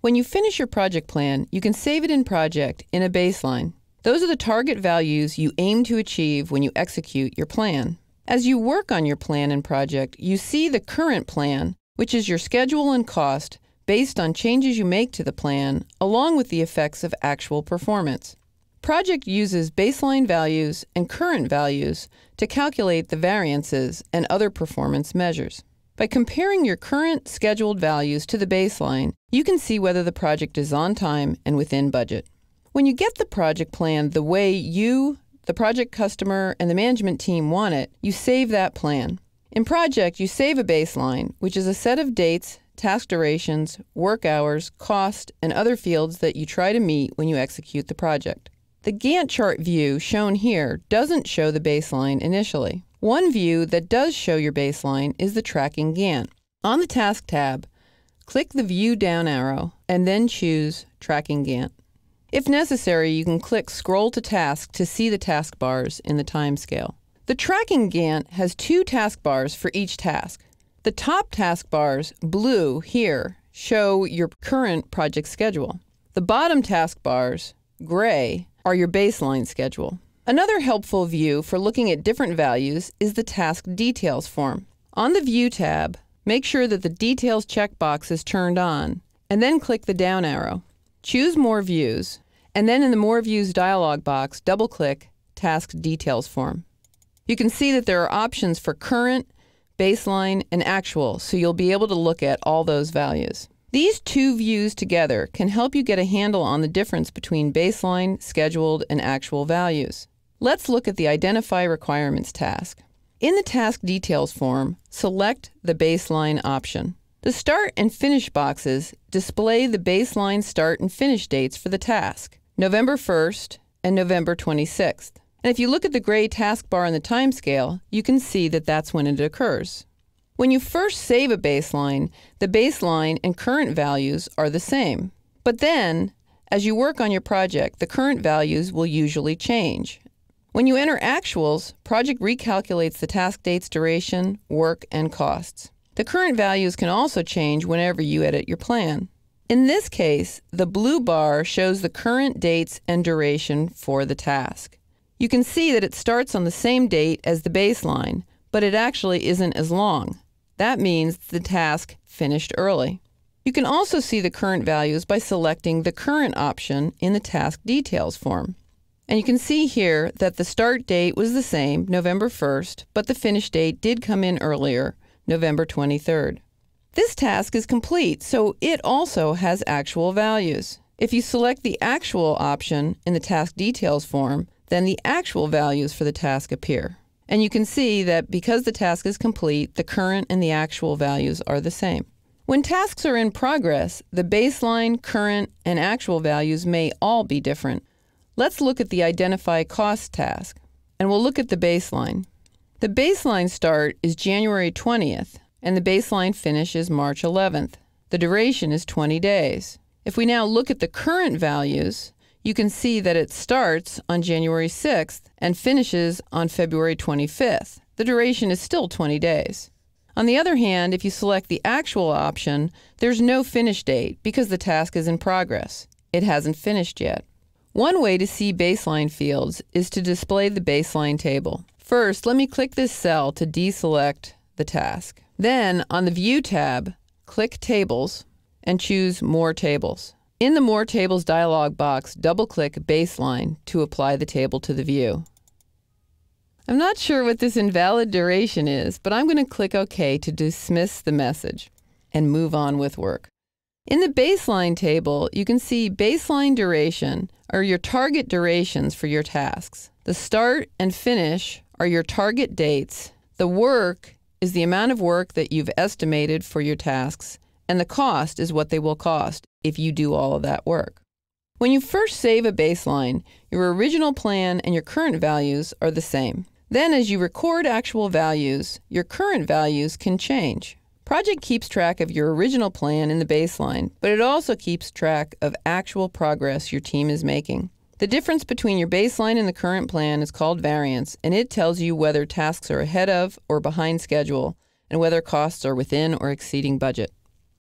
When you finish your project plan, you can save it in Project in a baseline. Those are the target values you aim to achieve when you execute your plan. As you work on your plan and project, you see the current plan, which is your schedule and cost based on changes you make to the plan, along with the effects of actual performance. Project uses baseline values and current values to calculate the variances and other performance measures. By comparing your current scheduled values to the baseline, you can see whether the project is on time and within budget. When you get the project plan the way you, the project customer, and the management team want it, you save that plan. In Project, you save a baseline, which is a set of dates, task durations, work hours, cost, and other fields that you try to meet when you execute the project. The Gantt chart view shown here doesn't show the baseline initially. One view that does show your baseline is the Tracking Gantt. On the Task tab, click the View down arrow and then choose Tracking Gantt. If necessary, you can click Scroll to Task to see the taskbars in the timescale. The Tracking Gantt has two taskbars for each task. The top taskbars, blue here, show your current project schedule. The bottom taskbars, gray, are your baseline schedule. Another helpful view for looking at different values is the Task Details form. On the View tab, make sure that the Details checkbox is turned on, and then click the down arrow. Choose More Views, and then in the More Views dialog box, double-click Task Details form. You can see that there are options for current, baseline, and actual, so you'll be able to look at all those values. These two views together can help you get a handle on the difference between baseline, scheduled, and actual values. Let's look at the Identify Requirements task. In the Task Details form, select the Baseline option. The Start and Finish boxes display the baseline start and finish dates for the task, November 1st and November 26th. And if you look at the gray taskbar on the timescale, you can see that that's when it occurs. When you first save a baseline, the baseline and current values are the same. But then, as you work on your project, the current values will usually change. When you enter actuals, Project recalculates the task date's duration, work, and costs. The current values can also change whenever you edit your plan. In this case, the blue bar shows the current dates and duration for the task. You can see that it starts on the same date as the baseline, but it actually isn't as long. That means the task finished early. You can also see the current values by selecting the Current option in the Task Details form. And you can see here that the start date was the same, November 1st, but the finish date did come in earlier, November 23rd. This task is complete, so it also has actual values. If you select the Actual option in the Task Details form, then the actual values for the task appear. And you can see that because the task is complete, the current and the actual values are the same. When tasks are in progress, the baseline, current, and actual values may all be different. Let's look at the Identify Cost task, and we'll look at the baseline. The baseline start is January 20th, and the baseline finish is March 11th. The duration is 20 days. If we now look at the current values, you can see that it starts on January 6th and finishes on February 25th. The duration is still 20 days. On the other hand, if you select the Actual option, there's no finish date because the task is in progress. It hasn't finished yet. One way to see baseline fields is to display the baseline table. First, let me click this cell to deselect the task. Then, on the View tab, click Tables and choose More Tables. In the More Tables dialog box, double-click Baseline to apply the table to the view. I'm not sure what this invalid duration is, but I'm going to click OK to dismiss the message and move on with work. In the Baseline table, you can see baseline duration are your target durations for your tasks. The start and finish are your target dates. The work is the amount of work that you've estimated for your tasks, and the cost is what they will cost if you do all of that work. When you first save a baseline, your original plan and your current values are the same. Then as you record actual values, your current values can change. Project keeps track of your original plan in the baseline, but it also keeps track of actual progress your team is making. The difference between your baseline and the current plan is called variance, and it tells you whether tasks are ahead of or behind schedule, and whether costs are within or exceeding budget.